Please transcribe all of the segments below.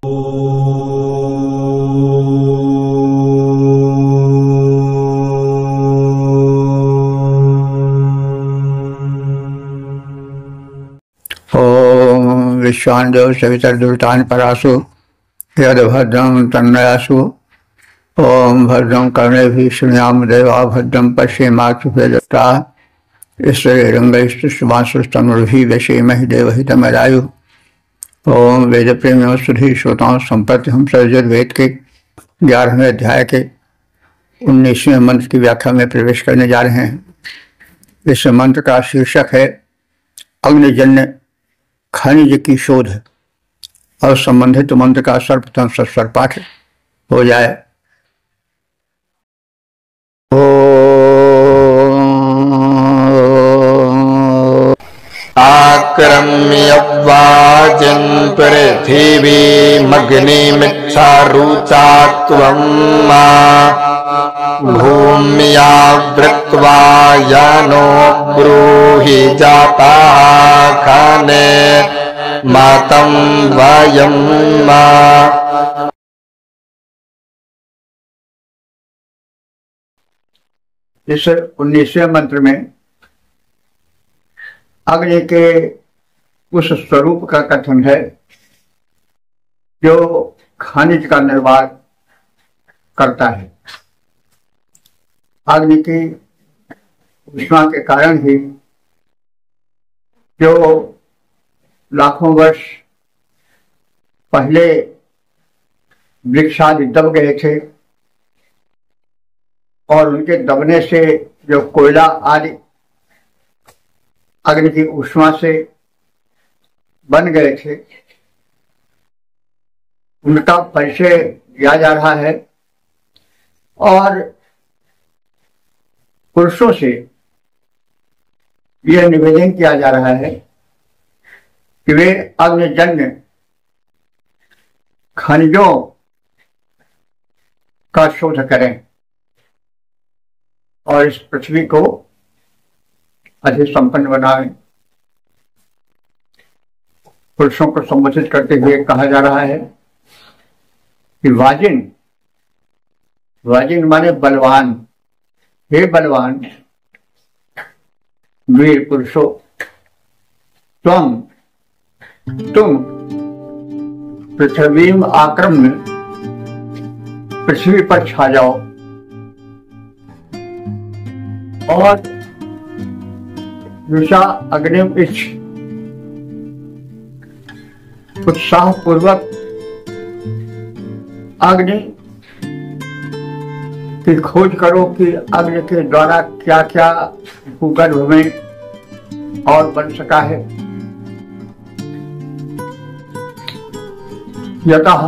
ओम विश्वान्देव सवितर्दुर्तान् परासु यद्भद्रं तन्नयासु। ओम भद्रं कर्णेभिः शृणुयाम देवा भद्रं पश्येमाक्षुभेदत्ताः। ईश्वरेरङ्गैस्तुष्टुवांसुस्तनुर्भिः व्यसेमहि देवहितमरायुः। ओम वेद प्रेमियों सुधी श्रोताओं, संप्रति हम यजुर्वेद के 11वें अध्याय के 19वें मंत्र की व्याख्या में प्रवेश करने जा रहे हैं। इस मंत्र का शीर्षक है अग्निजन्य खनिज की शोध और संबंधित मंत्र का सर्वप्रथम सस्वर पाठ हो जाए। आक्रम्य वाजिन् पृथिवीमग्निमिच्छारुचा त्वं मा भूम्यावृत्वा यानो ब्रूहि जाताः खने मातं वयं मा। इस 19वें मंत्र में अग्नि के उस स्वरूप का कथन है जो खनिज का निर्माण करता है। अग्नि की उष्मा के कारण ही जो लाखों वर्ष पहले वृक्षादि दब गए थे और उनके दबने से जो कोयला आदि अग्नि की उष्मा से बन गए थे, उनका परिचय दिया जा रहा है और पुरुषों से यह निवेदन किया जा रहा है कि वे अग्निजन्य खनिजों का शोध करें और इस पृथ्वी को अधिक संपन्न बनाएं। पुरुषों को संबोधित करते हुए कहा जा रहा है कि वाजिन, वाजिन माने बलवान, हे बलवान वीर पुरुषों, तुम पृथ्वी में आक्रम्य पृथ्वी पर छा जाओ और रुषा अग्निम इच्छ उत्साह पूर्वक अग्नि की खोज करो कि अग्नि के द्वारा क्या क्या भूगर्भ में और बन सका है। यतः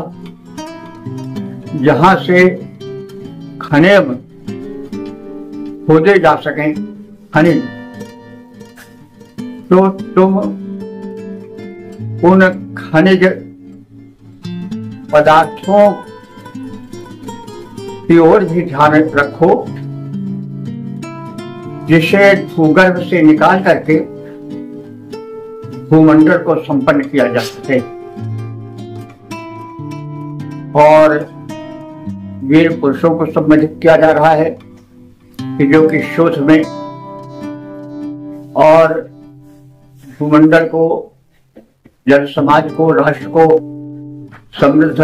जहां से खनिज खोजे जा सकें खनिज, तो तुम उन खनिज पदार्थों की ओर भी ध्यान रखो जिसे भूगर्भ से निकाल करके भूमंडल को संपन्न किया जा सके। और वीर पुरुषों को संबोधित किया जा रहा है कि जो कि शोध में और भूमंडल को, जन समाज को, राष्ट्र को समृद्ध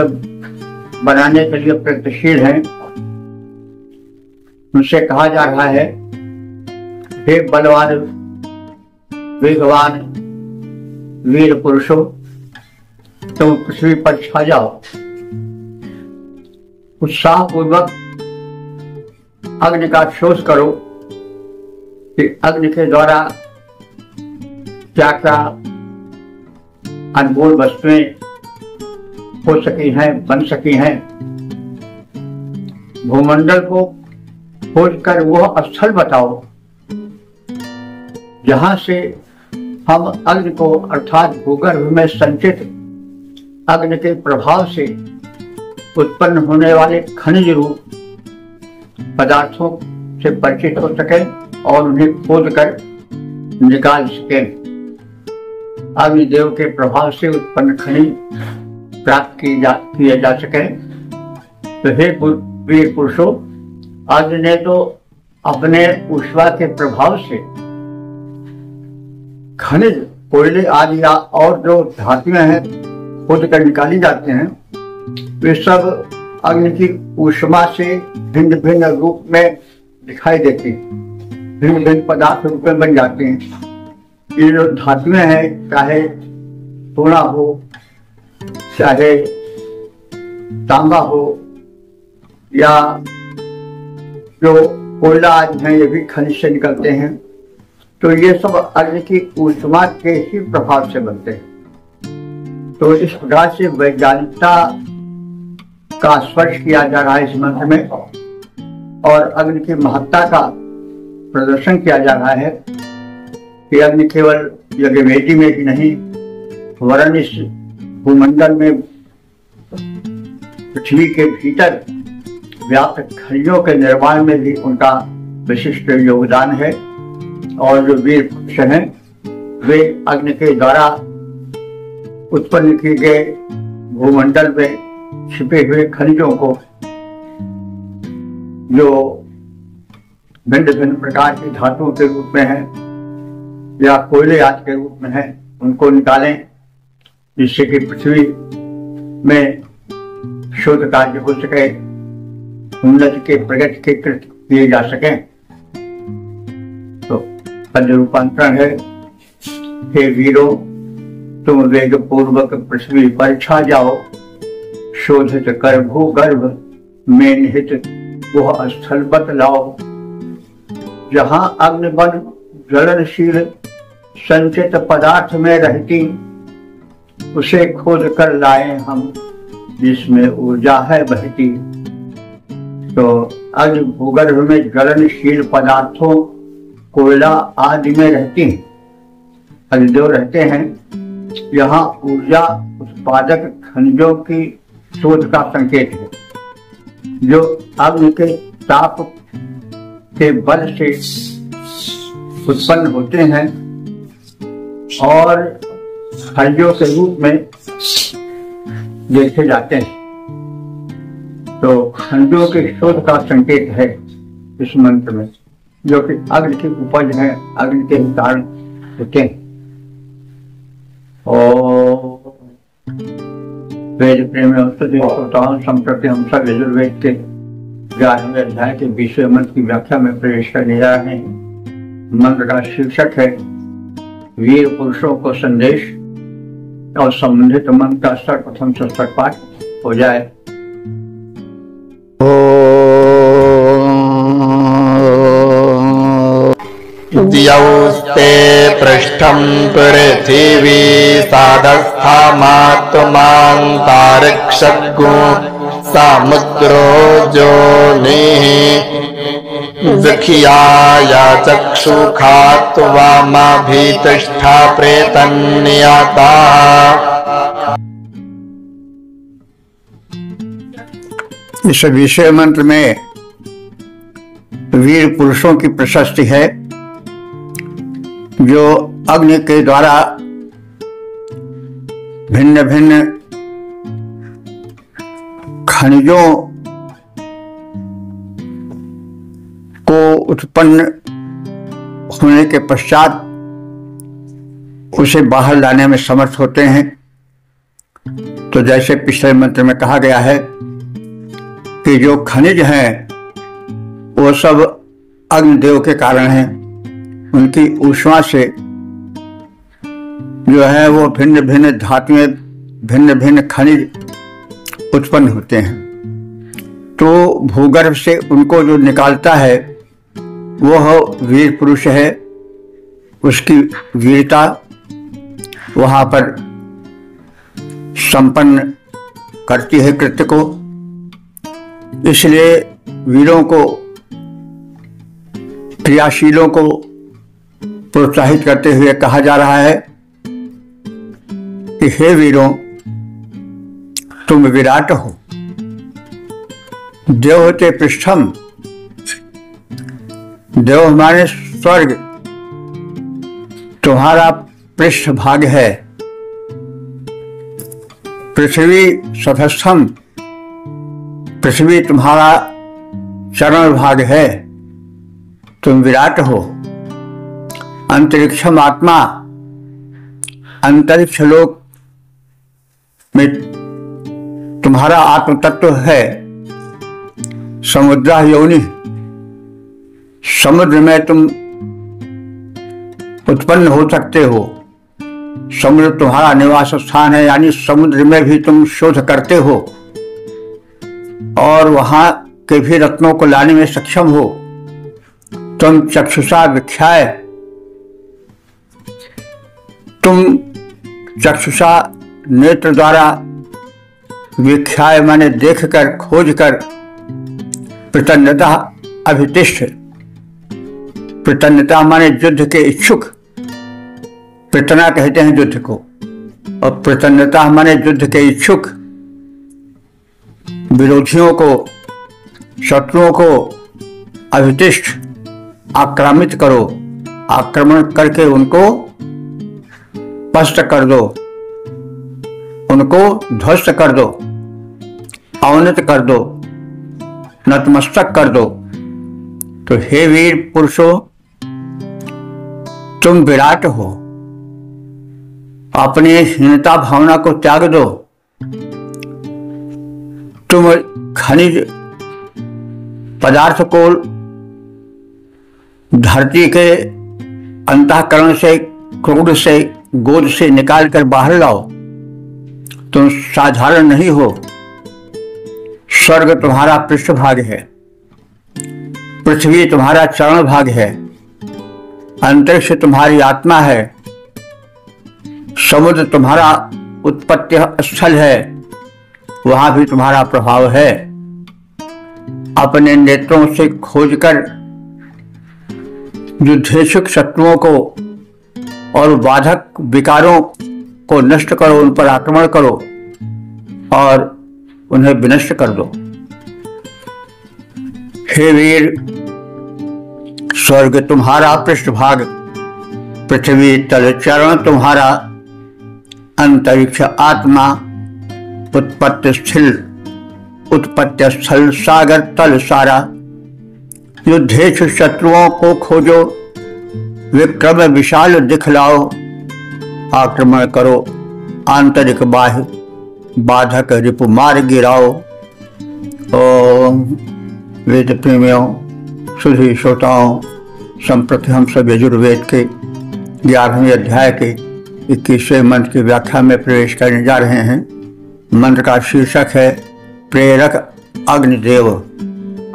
बनाने के लिए प्रयत्नशील हैं। उनसे कहा जा रहा है, हे बलवान वेगवान वीर पुरुषों, तुम पृथ्वी पर छा जाओ, उत्साह पूर्वक अग्नि का शोध करो कि अग्नि के द्वारा क्या क्या अनमोल वस्तुएं हो सकी हैं, बन सकी हैं। भूमंडल को खोज कर वह स्थल बताओ जहां से हम अग्नि को अर्थात भूगर्भ में संचित अग्नि के प्रभाव से उत्पन्न होने वाले खनिज रूप पदार्थों से परिचित हो सके और उन्हें खोद कर निकाल सके। अग्निदेव के प्रभाव से उत्पन्न खनिज प्राप्त किया जा सके। तो हे वीर पुरुषों, अग्नि ने तो अपने ऊष्मा के प्रभाव से खनिज, कोयले आदि और जो धातुएं हैं खोद कर निकाली जाते हैं, वे सब अग्नि की ऊष्मा से भिन्न भिन्न रूप में दिखाई देती हैं, भिन्न भिन्न पदार्थ रूप में बन जाते हैं। ये जो धातुएं हैं, चाहे सोना हो, चाहे तांबा हो, या जो कोयला आदि हैं, ये भी खनिज से निकलते हैं। तो ये सब अग्नि की ऊष्मा के ही प्रभाव से बनते हैं। तो इस प्रकार से वैज्ञानिकता का स्पर्श किया जा रहा है इस मंत्र में, और अग्नि की महत्ता का प्रदर्शन किया जा रहा है कि अग्नि केवल यज्ञवेदी में ही नहीं, वरन इस भूमंडल में पृथ्वी के भीतर व्याप्त खनिजों के निर्माण में भी उनका विशिष्ट योगदान है। और जो वीर पुरुष हैं, वे अग्नि के द्वारा उत्पन्न किए गए भूमंडल में छिपे हुए खनिजों को, जो भिन्न भिन्न प्रकार की धातुओं के रूप में है या कोयले आदि के रूप में है, उनको निकालें, जिससे कि पृथ्वी में शोध कार्य हो सके, उन्नति के प्रगति के कृत्य किए जा सके। तो पद रूपांतरण है, हे वीरों, तुम वेग पूर्वक पृथ्वी पर छा जाओ, शोधित कर भूगर्भ में निहित वह स्थल बतलाओ, जहां अग्निबन ज्वलनशील संचित पदार्थ में रहती, उसे खोद कर लाए हम, जिसमें ऊर्जा है बहती। तो अग्नि भूगर्भ में ज्वलनशील पदार्थों, कोयला आदि में रहती हैं, अग्निदेव रहते हैं। यहाँ ऊर्जा उत्पादक खनिजों की शोध का संकेत है, जो अग्नि के ताप के बल से उत्पन्न होते हैं और खनिजों के रूप में देखे जाते हैं। तो खनिजों के शोध का संकेत है इस मंत्र में, जो कि अग्नि की उपज है, अग्नि के कारण होते हैं। और वेद प्रेम संप्रति हम सब यजुर्वेद के 11वें अध्याय के 20वें मंत्र की व्याख्या में प्रवेश करने जा रहे हैं। मंत्र का शीर्षक है वीर पुरुषों को संदेश, और संबंधित मंत्र का सर्वप्रथम संस्कृत पाठ हो जाए। द्यौस्ते पृष्ठं पृथिवी साधस्थामात्मान्तरिक्षगो समुद्रो जोनिः विखियाया चक्षुखात्वामाभितिष्ठा प्रेतन्नियता। इस विषय मंत्र में वीर पुरुषों की प्रशस्ति है, जो अग्नि के द्वारा भिन्न भिन्न खनिजों को उत्पन्न होने के पश्चात उसे बाहर लाने में समर्थ होते हैं। तो जैसे पिछले मंत्र में कहा गया है कि जो खनिज हैं वो सब अग्निदेव के कारण हैं, उनकी ऊष्मा से जो है वो भिन्न भिन्न धातुएं, भिन्न भिन्न खनिज उत्पन्न होते हैं। तो भूगर्भ से उनको जो निकालता है वह वीर पुरुष है, उसकी वीरता वहां पर संपन्न करती है कृत्य को। इसलिए वीरों को, क्रियाशीलों को प्रोत्साहित करते हुए कहा जा रहा है कि हे वीरों, तुम विराट हो, देव होते पृष्ठम, देव हमारे स्वर्ग तुम्हारा पृष्ठ भाग है। पृथ्वी सतस्थम, पृथ्वी तुम्हारा चरण भाग है, तुम विराट हो। अंतरिक्षम आत्मा, अंतरिक्ष लोक में तुम्हारा आत्म तत्व है। समुद्र योनि, समुद्र में तुम उत्पन्न हो सकते हो। समुद्र तुम्हारा निवास स्थान है, यानी समुद्र में भी तुम शोध करते हो और वहां के भी रत्नों को लाने में सक्षम हो। तुम चक्षुषा विख्याय, तुम चक्षुषा नेत्र द्वारा विख्याय माने देखकर खोजकर प्रतन्नता अभितिष्ठ, प्रतन्नता माने युद्ध के इच्छुक, प्रतना कहते हैं युद्ध को, और प्रतन्नता माने युद्ध के इच्छुक। विरोधियों को, शत्रुओं को अभितिष्ठ, आक्रामित करो, आक्रमण करके उनको पस्त कर दो, उनको ध्वस्त कर दो, अवनत कर दो, नतमस्तक कर दो। तो हे वीर पुरुषों, तुम विराट हो। अपनी हीनता भावना को त्याग दो। तुम खनिज पदार्थ को धरती के अंतःकरण से, क्रोध से, गोद से निकाल कर बाहर लाओ। तुम साधारण नहीं हो। स्वर्ग तुम्हारा पृष्ठभाग है, पृथ्वी तुम्हारा चरण भाग है, अंतरिक्ष तुम्हारी आत्मा है, समुद्र तुम्हारा उत्पत्ति स्थल है, वहां भी तुम्हारा प्रभाव है। अपने नेत्रों से खोजकर युद्धेच्छुक शत्रुओं को और बाधक विकारों को नष्ट करो, उन पर आक्रमण करो और उन्हें विनष्ट कर दो। हे वीर, स्वर्ग तुम्हारा पृष्ठभाग, पृथ्वी तल चरण तुम्हारा, अंतरिक्ष आत्मा, उत्पत्ति स्थल सागर तल सारा। युद्धेच्छुक शत्रुओं को खोजो, विक्रम विशाल दिखलाओ, आक्रमण करो, आंतरिक बाह्य बाधक रिपु मार गिराओ। ओम वेद प्रेमियों, सुधी श्रोताओं, संप्रति हम सब यजुर्वेद के 11वें अध्याय के 21वें मंत्र की व्याख्या में प्रवेश करने जा रहे हैं। मंत्र का शीर्षक है प्रेरक अग्निदेव।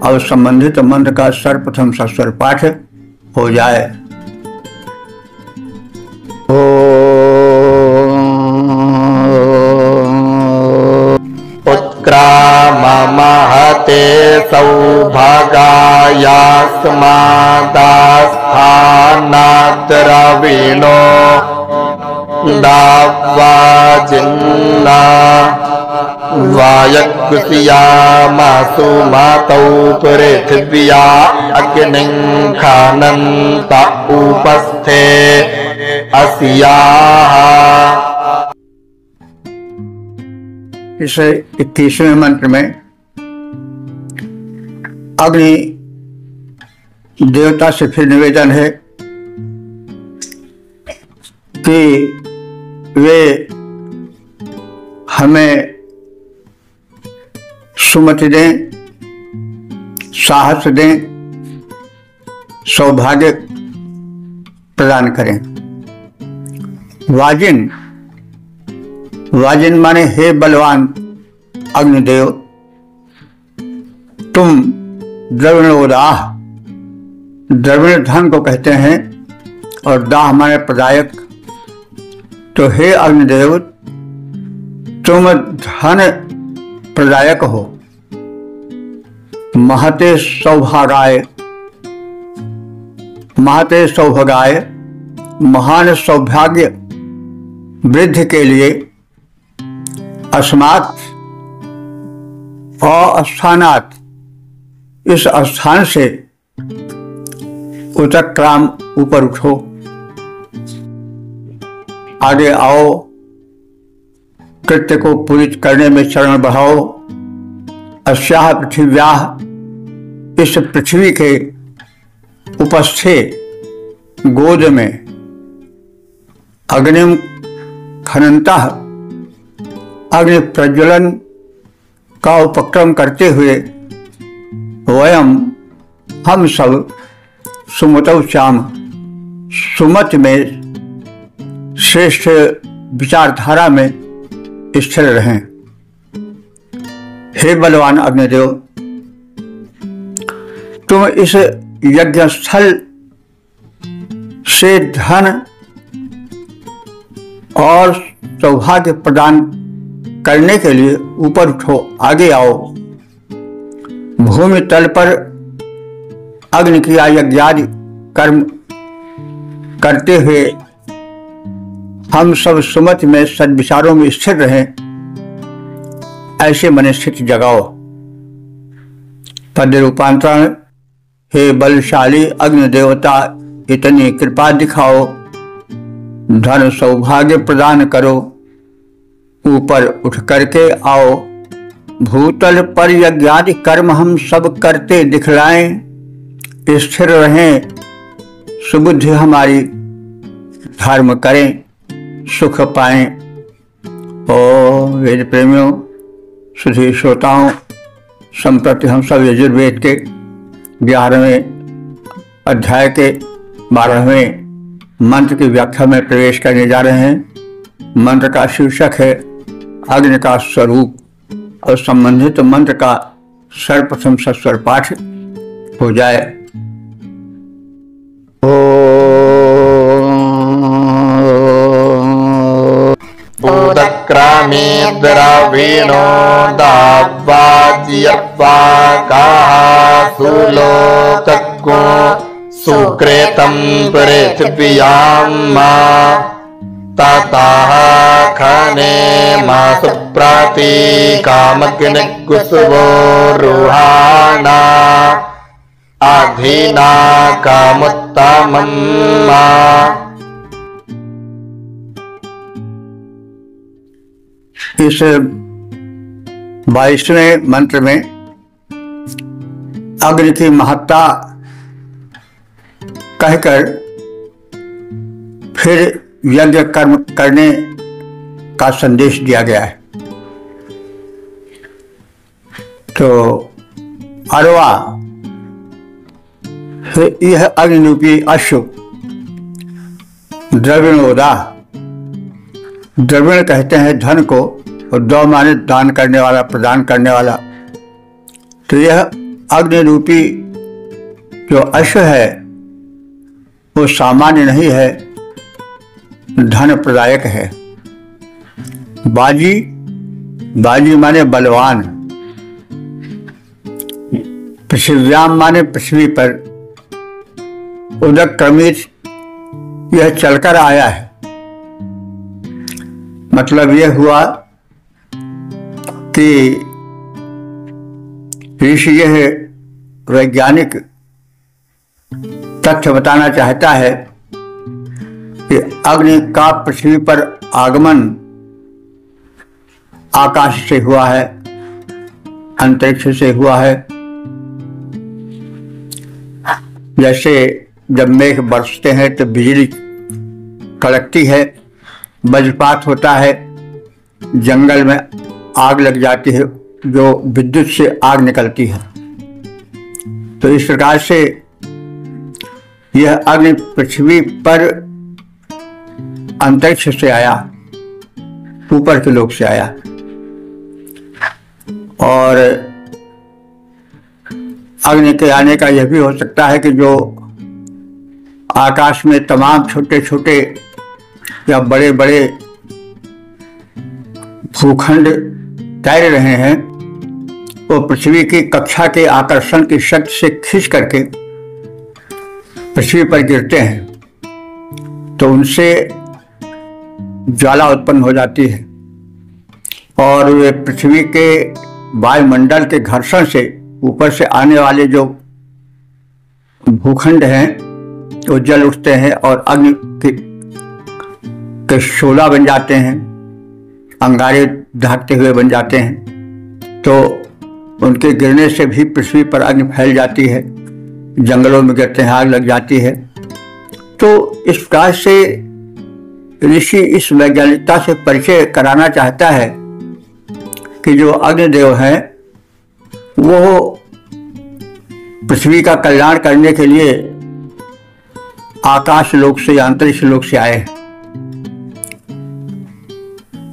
अब संबंधित मंत्र का सर्वप्रथम सस्वर पाठ हो जाए। उत्क्राममहते सौभागायास्मादास्थानात् रविणो दावाजिन्ना वायकुस्यामासु मातौ पृथिव्या अग्निं खानन्त उपस्थे अस्याः। इस 21वें मंत्र में अग्नि देवता से फिर निवेदन है कि वे हमें सुमति दें, साहस दें, सौभाग्य प्रदान करें। वाजिन, वाजिन माने हे बलवान अग्निदेव, तुम द्रविणोदाह, द्रविण धन को कहते हैं और दाह माने प्रदायक। तो हे अग्निदेव, तुम धन प्रदायक हो। महते सौभागाय, महते सौभागाय, महान सौभाग्य वृद्धि के लिए अस्मात् अस्थानात्, इस स्थान से उत्क्राम ऊपर उठो, आगे आओ, कृत्य को पूरी करने में चरण बढ़ाओ। अस्याह पृथिव्याह, इस पृथ्वी के उपस्थे गोद में अग्निम खननतः, अग्नि प्रज्वलन का उपक्रम करते हुए वयम हम सब सुमतौ श्याम, सुमत में श्रेष्ठ विचारधारा में स्थिर रहें। हे बलवान अग्निदेव, तुम इस यज्ञ स्थल से धन और सौभाग्य प्रदान करने के लिए ऊपर उठो, आगे आओ। भूमि तल पर अग्नि की यज्ञादि कर्म करते हुए हम सब सुमत में सद्विचारों में स्थिर रहें, ऐसे मन स्थिति जगाओ। पद रूपांतरण। हे बलशाली अग्नि देवता, इतनी कृपा दिखाओ, धन सौभाग्य प्रदान करो, ऊपर उठ करके आओ। भूतल पर यज्ञादि कर्म हम सब करते दिखलाएं, स्थिर रहें, सुबुद्धि हमारी धर्म करें, सुख पाएं। ओ वेद प्रेमियों, सुधी श्रोताओं, संप्रति हम सब यजुर्वेद के 11वें अध्याय के 12वें मंत्र की व्याख्या में प्रवेश करने जा रहे हैं। मंत्र का शीर्षक है अग्नि का स्वरूप, और संबंधित मंत्र का सर्वप्रथम सस्वर पाठ हो जाए। उदक्रामे द्रविणो दावाज्यवाकाः सुलोकको सुकृतं पृथिव्यां मा ततः खने मा सुप्रातिकामग्निकुसुवो रुहाणा अधिना कामुत्तमं मा। इस 22वें मंत्र में अग्नि की महत्ता कहकर फिर यज्ञ कर्म करने का संदेश दिया गया है। तो अरवा, यह अग्निरूपी अश्व द्रविणोदा, द्रविण कहते हैं धन को, और दो माने दान करने वाला, प्रदान करने वाला। तो यह अग्निरूपी जो अश्व है वो सामान्य नहीं है, धन प्रदायक है। बाजी, बाजी माने बलवान। पृथिव्याम माने पृथ्वी पर। उदक क्रमित, यह चलकर आया है। मतलब यह हुआ कि ऋषि यह वैज्ञानिक तथ्य बताना चाहता है कि अग्नि का पृथ्वी पर आगमन आकाश से हुआ है, अंतरिक्ष से हुआ है। जैसे जब मेघ बरसते हैं तो बिजली कड़कती है, वज्रपात होता है, जंगल में आग लग जाती है, जो विद्युत से आग निकलती है। तो इस प्रकार से यह अग्नि पृथ्वी पर अंतरिक्ष से आया, ऊपर के लोक से आया। और अग्नि के आने का यह भी हो सकता है कि जो आकाश में तमाम छोटे छोटे या बड़े बड़े भूखंड तैर रहे हैं, वो पृथ्वी की कक्षा के आकर्षण की शक्ति से खींच करके पृथ्वी पर गिरते हैं, तो उनसे ज्वाला उत्पन्न हो जाती है और वे पृथ्वी के वायुमंडल के घर्षण से ऊपर से आने वाले जो भूखंड हैं वो जल उठते हैं और अग्नि के शोला बन जाते हैं। अंगारे ढाकते हुए बन जाते हैं, तो उनके गिरने से भी पृथ्वी पर अग्नि फैल जाती है, जंगलों में गिरते हैं आग लग जाती है। तो इस प्रकार से ऋषि इस वैज्ञानिकता से परिचय कराना चाहता है कि जो अग्निदेव हैं वो पृथ्वी का कल्याण करने के लिए आकाश लोक से या अंतरिक्ष लोक से आए हैं।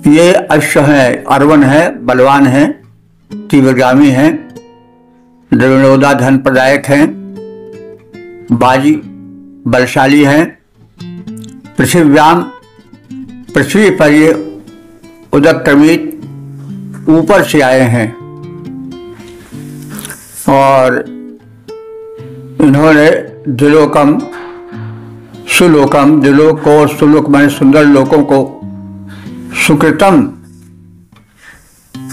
ये अश्व हैं, अरवन है, बलवान हैं, तीव्रगामी हैं, द्रविणोदा धन प्रदायक हैं, बाजी बलशाली हैं। पृथ्वी पर ये उदक क्रमित ऊपर से आए हैं और इन्होंने दिलोकम सुलोकम, दिलों को सुलोक माने सुंदर लोकों को सुकृतम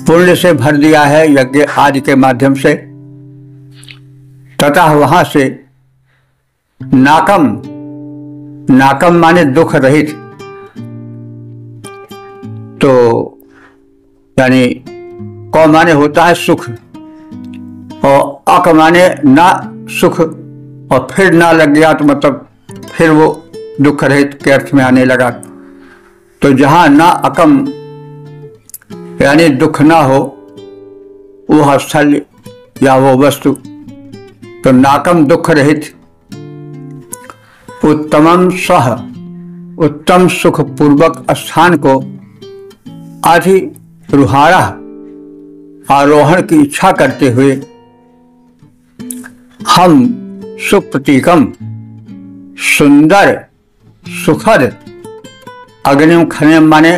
पुण्य से भर दिया है यज्ञ आदि के माध्यम से, तथा वहां से नाकम, नाकम माने दुख रहित, तो यानी कौ माने होता है सुख और अक माने ना सुख, और फिर ना लग गया तो मतलब फिर वो दुख रहित के अर्थ में आने लगा। तो जहां ना अकम यानी दुख ना हो वह स्थल या वो वस्तु, तो नाकम दुख रहित, उत्तमम सह उत्तम सुख पूर्वक स्थान को अधिरुहारा आरोहण की इच्छा करते हुए हम सुप्रतीकम सुंदर सुखद अग्निम खनिम माने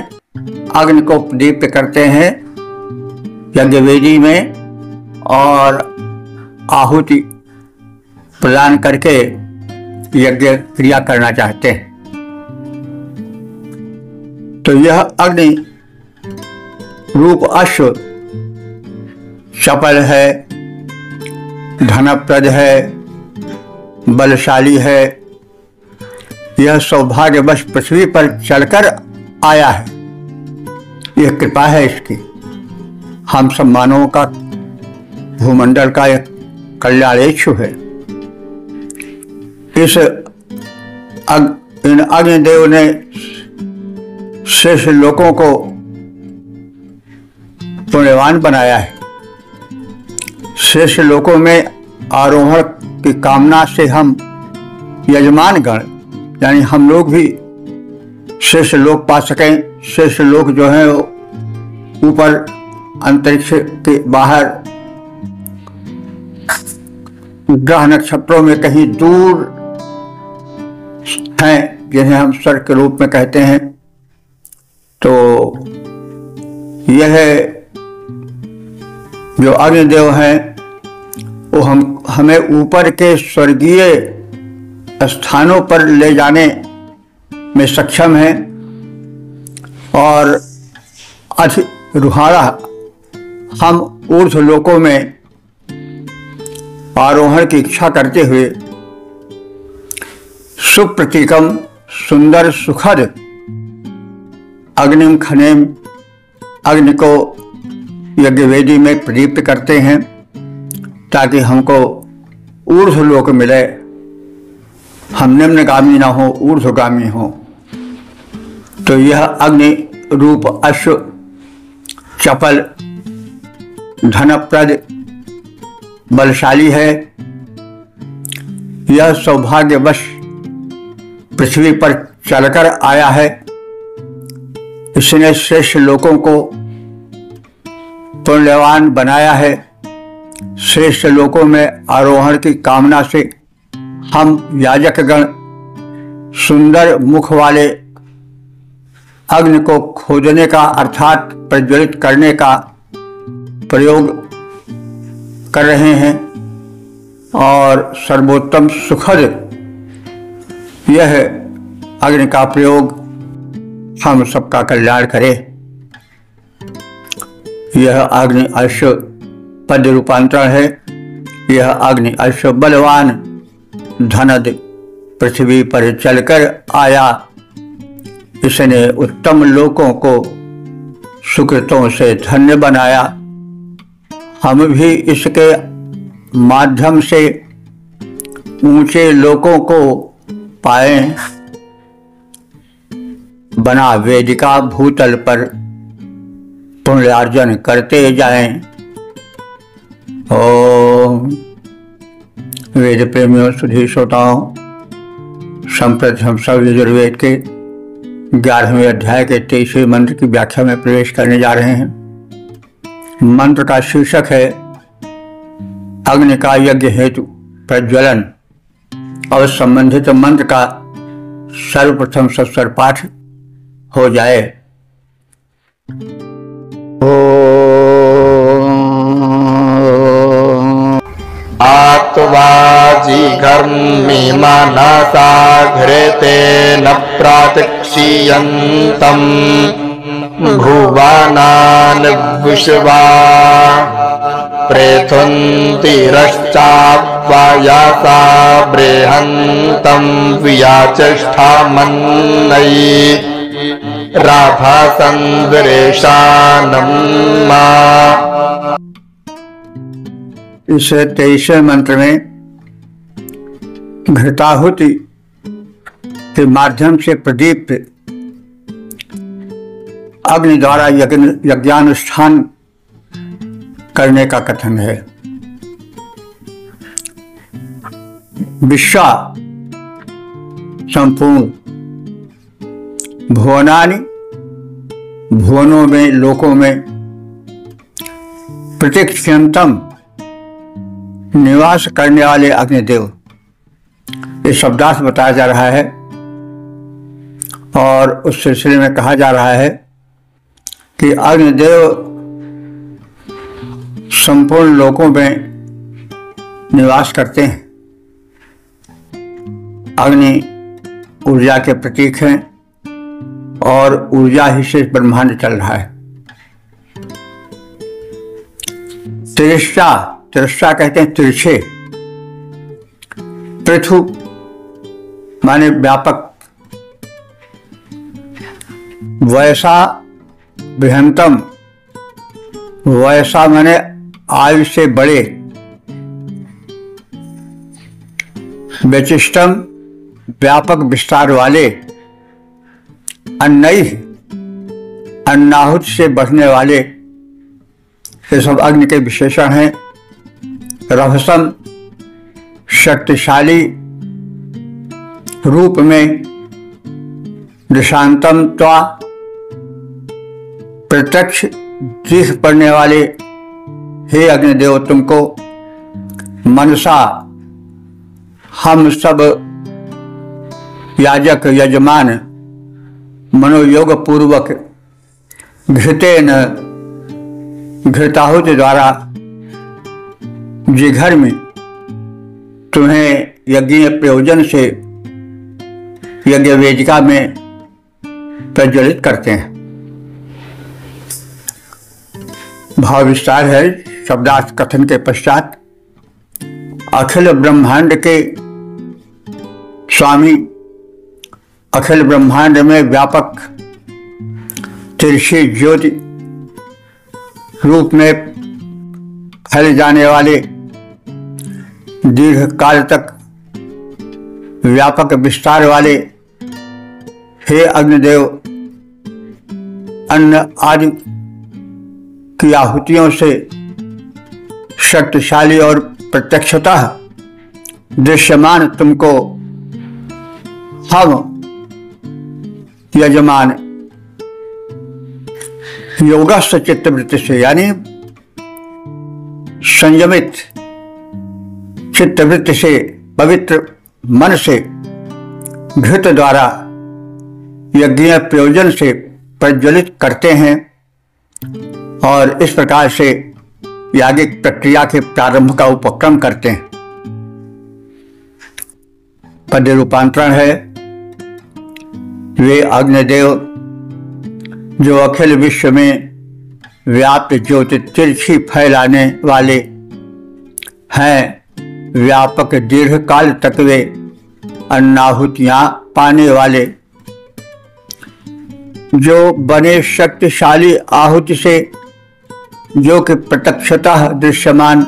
अग्नि को दीप्त करते हैं यज्ञवेदी में और आहुति प्रदान करके यज्ञ क्रिया करना चाहते हैं। तो यह अग्नि रूप अश्व चपल है, धनप्रद है, बलशाली है। यह सौभाग्यवश पृथ्वी पर चलकर आया है, यह कृपा है इसकी। हम सब मानवों का भूमंडल का एक कल्याणेक्षु है। इन अग्निदेव ने शेष लोकों को पुण्यवान बनाया है। शेष लोकों में आरोहण की कामना से हम यजमान गण यानी हम लोग भी शेष लोक पा सकें। शेष लोक जो है ऊपर अंतरिक्ष के बाहर ग्रह नक्षत्रों में कहीं दूर हैं, जिन्हें हम स्वर्ग के रूप में कहते हैं। तो यह जो अग्निदेव हैं वो हमें ऊपर के स्वर्गीय स्थानों पर ले जाने में सक्षम है और अधिरुहारा हम ऊर्ध्व लोकों में आरोहण की इच्छा करते हुए सुप्रतीकम सुंदर सुखद अग्निम खनेम अग्नि को यज्ञवेदी में प्रदीप्त करते हैं ताकि हमको ऊर्ध्व लोक मिले, हम निम्नगामी ना हो ऊर्ध्वगामी हो। तो यह अग्नि रूप अश्व चपल धनप्रद बलशाली है। यह सौभाग्यवश पृथ्वी पर चलकर आया है। इसने श्रेष्ठ लोगों को पुण्यवान बनाया है। श्रेष्ठ लोकों में आरोहण की कामना से हम याजकगण सुंदर मुख वाले अग्नि को खोजने का अर्थात प्रज्वलित करने का प्रयोग कर रहे हैं और सर्वोत्तम सुखद यह अग्नि का प्रयोग हम सबका कल्याण करे। यह अग्नि अश्व पद रूपांतरण है। यह अग्नि अश्व बलवान धनद पृथ्वी पर चलकर आया। इसने उत्तम लोकों को सुकृतों से धन्य बनाया। हम भी इसके माध्यम से ऊंचे लोकों को पाएं, बना वेदिका भूतल पर पुण्यार्जन करते जाएं। ओम। वेद प्रेमियों, सुधी श्रोताओं, संप्रति हम सब यजुर्वेद के 11वें अध्याय के 23वें मंत्र की व्याख्या में प्रवेश करने जा रहे हैं। मंत्र का शीर्षक है अग्नि का यज्ञ हेतु प्रज्वलन, और संबंधित मंत्र का सर्वप्रथम सस्वर पाठ हो जाए। आत्वाजी घर्मी मनसा घृते न प्रातिक्षीयन्तम् भुवनान् विश्वा प्रेथुन्तिरश्चाप्यसा बृहन्तं व्याचष्ठामन्नै राभासंद्रेशानम्। इस 23वें मंत्र में घृताहुति के माध्यम से प्रदीप्त अग्नि द्वारा यज्ञानुष्ठान करने का कथन है। विश्वा संपूर्ण, भुवनानि भुवनों में, लोकों में, प्रतीक्षन्तं निवास करने वाले अग्निदेव, ये शब्दार्थ बताया जा रहा है। और उस सिलसिले में कहा जा रहा है कि अग्निदेव संपूर्ण लोकों में निवास करते हैं। अग्नि ऊर्जा के प्रतीक हैं और ऊर्जा ही से ब्रह्मांड चल रहा है। तिरस्सा कहते हैं तिरछे। पृथु माने व्यापक। वैसा बृहंतम, वैसा माने आयु से बड़े। व्यचिष्टम व्यापक विस्तार वाले। अन्नई अन्नाहुत से बढ़ने वाले, ये सब अग्नि के विशेषण हैं। रभसम शक्तिशाली रूप में। दृशांतम त्वा प्रत्यक्ष दिख पड़ने वाले। हे अग्निदेव, तुमको मनसा हम सब याजक यजमान मनोयोग पूर्वक घृतेन घृताहुति द्वारा जिघर में तुम्हें यज्ञ प्रयोजन से यज्ञ वेदिका में प्रज्वलित करते हैं। भाव विस्तार है शब्दार्थ कथन के पश्चात। अखिल ब्रह्मांड के स्वामी, अखिल ब्रह्मांड में व्यापक तिरछी ज्योति रूप में फैल जाने वाले, दीर्घ काल तक व्यापक विस्तार वाले हे अग्निदेव, अन्न आदि की आहुतियों से शक्तिशाली और प्रत्यक्षतः दृश्यमान तुमको हम यजमान योगस्थ चित्तवृत्ति से, यानी संयमित चित्तवृत्ति से, पवित्र मन से, घृत द्वारा यज्ञ प्रयोजन से प्रज्वलित करते हैं और इस प्रकार से यागिक प्रक्रिया के प्रारंभ का उपक्रम करते हैं। पद्य रूपांतरण है। वे अग्निदेव जो अखिल विश्व में व्याप्त ज्योति तिरछी फैलाने वाले हैं, व्यापक दीर्घ काल तक वे अन्नाहुतियां पाने वाले, जो बने शक्तिशाली आहुति से, जो कि प्रत्यक्षतः दृश्यमान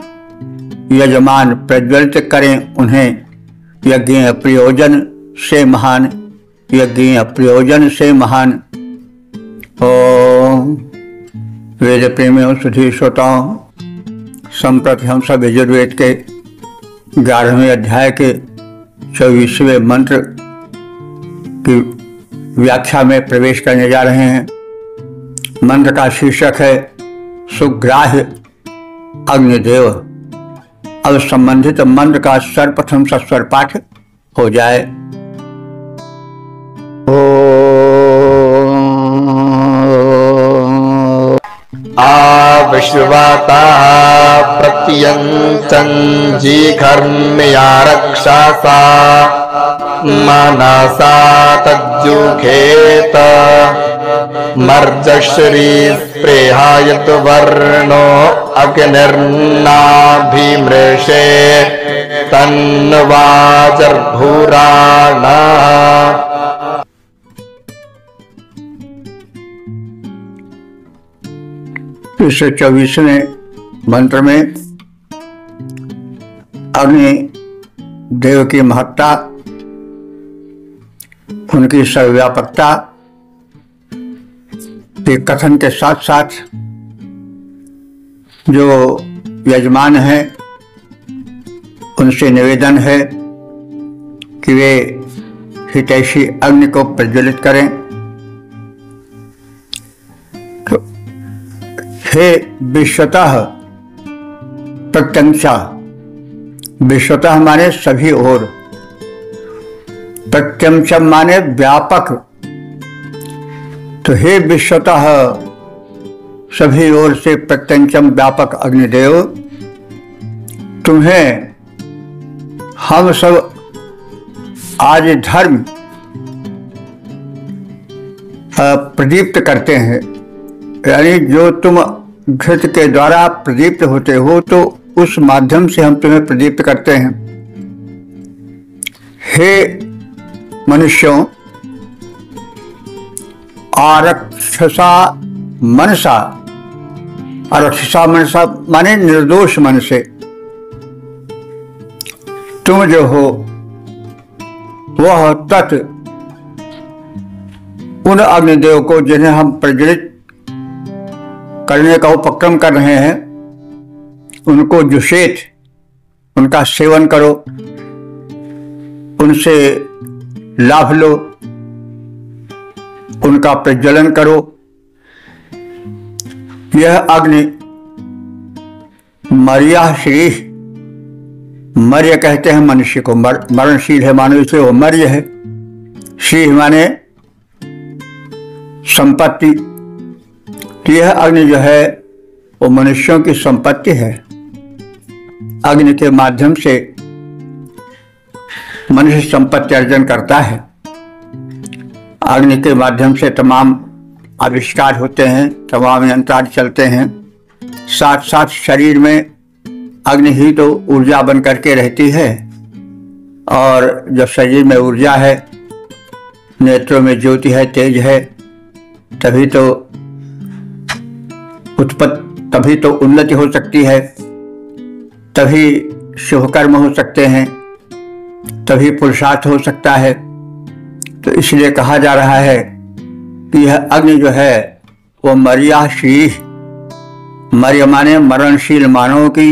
यजमान प्रज्वलित करें उन्हें यज्ञ प्रयोजन से महान, यज्ञ प्रयोजन से महान। ओम वेद प्रेमियों सुधी श्रोताओं, संप्रति हम सब यजुर्वेद के 11वें अध्याय के 24वें मंत्र की व्याख्या में प्रवेश करने जा रहे हैं। मंत्र का शीर्षक है सुग्राह्य अग्निदेव। अब संबंधित मंत्र का सर्वप्रथम सस्वर पाठ हो जाए। विश्वता प्रत्यंचं जीघर्म्या रक्षसा मनसा तज्जुखेत मर्जश्री स्पृहायत वर्णो अग्निर्नाभिमृषे तन्वाजर्भुराणा। इस 24वें मंत्र में अग्नि देव की महत्ता, उनकी सर्वव्यापकता के कथन के साथ साथ जो यजमान है उनसे निवेदन है कि वे हितैषी अग्नि को प्रज्वलित करें। हे विश्वतः प्रत्यंशा, विश्वतः माने सभी ओर, प्रत्यंशम माने व्यापक। तो हे विश्वतः सभी ओर से प्रत्यंशम व्यापक अग्निदेव, तुम्हें हम सब आज धर्म प्रदीप्त करते हैं, यानी जो तुम घृत के द्वारा प्रदीप्त होते हो तो उस माध्यम से हम तुम्हें प्रदीप्त करते हैं। हे मनुष्यों, आरक्षसा मनसा, आरक्षसा मनसा माने निर्दोष मन से तुम जो हो वह तत् उन अग्निदेव को जिन्हें हम प्रज्वलित करने का उपक्रम कर रहे हैं, उनको जुषेत, उनका सेवन करो, उनसे लाभ लो, उनका प्रज्वलन करो। यह अग्नि मर्या श्री, मर्य कहते हैं मनुष्य को, मरणशील है मानो, इसलिए वो मर्य है। श्री माने संपत्ति। यह अग्नि जो है वो मनुष्यों की संपत्ति है। अग्नि के माध्यम से मनुष्य संपत्ति अर्जन करता है। अग्नि के माध्यम से तमाम आविष्कार होते हैं, तमाम यंत्रादि चलते हैं। साथ साथ शरीर में अग्नि ही तो ऊर्जा बन करके रहती है, और जब शरीर में ऊर्जा है, नेत्रों में ज्योति है, तेज है, तभी तो उन्नति हो सकती है, तभी शुभ कर्म हो सकते हैं, तभी पुरुषार्थ हो सकता है। तो इसलिए कहा जा रहा है कि यह अग्नि जो है वो मर्याशील, मर्य माने मरणशील मानव की,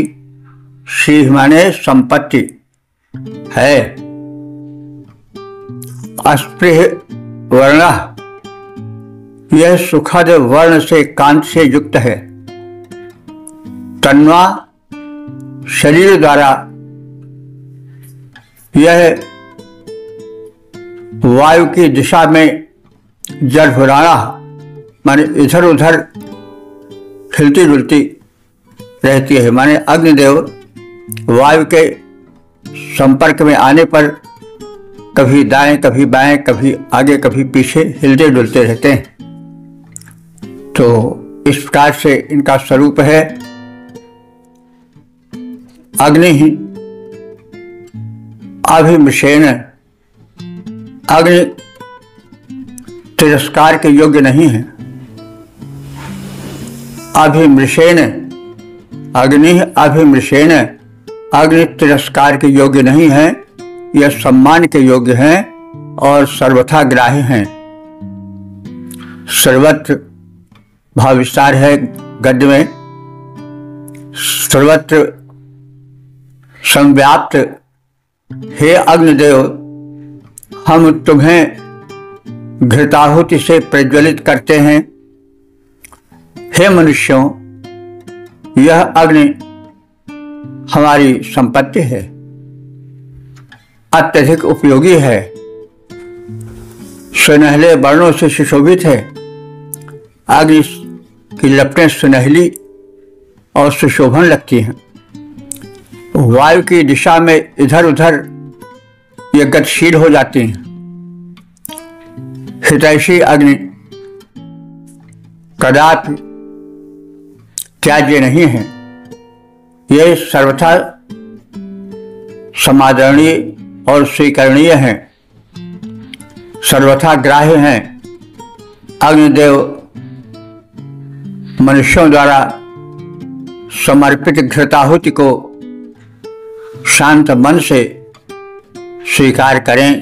शील माने संपत्ति है। अस्पृह वर्ण, यह सुखद वर्ण से कांति से युक्त है। तन्वा शरीर द्वारा यह वायु की दिशा में जड़भुराना माने इधर उधर हिलती डुलती रहती है। माने अग्निदेव वायु के संपर्क में आने पर कभी दाएं कभी बाएं, कभी आगे कभी पीछे हिलते डुलते रहते हैं। तो इस प्रकार से इनका स्वरूप है अग्नि ही अभिमृषेण। अग्नि तिरस्कार के योग्य नहीं है। अभिमृषेण अग्नि, अभिमृषेण अग्नि तिरस्कार के योग्य नहीं है, यह सम्मान के योग्य हैं और सर्वथा ग्राह्य हैं। सर्वत्र भाव विस्तार है गद्य में। सर्वत्र संव्याप्त, हे अग्निदेव, हम तुम्हें घृताहुति से प्रज्वलित करते हैं। हे मनुष्यों, यह अग्नि हमारी संपत्ति है, अत्यधिक उपयोगी है, सुनहले वर्णों से सुशोभित है। अग्नि की लपटें सुनहली और सुशोभन लगती हैं। वायु की दिशा में इधर उधर ये गतिशील हो जाती हैं। हितैषी अग्नि कदापि त्याज्य नहीं है। ये सर्वथा समादरणीय और स्वीकरणीय हैं, सर्वथा ग्राह्य हैं। अग्निदेव मनुष्यों द्वारा समर्पित घृताहुति को शांत मन से स्वीकार करें,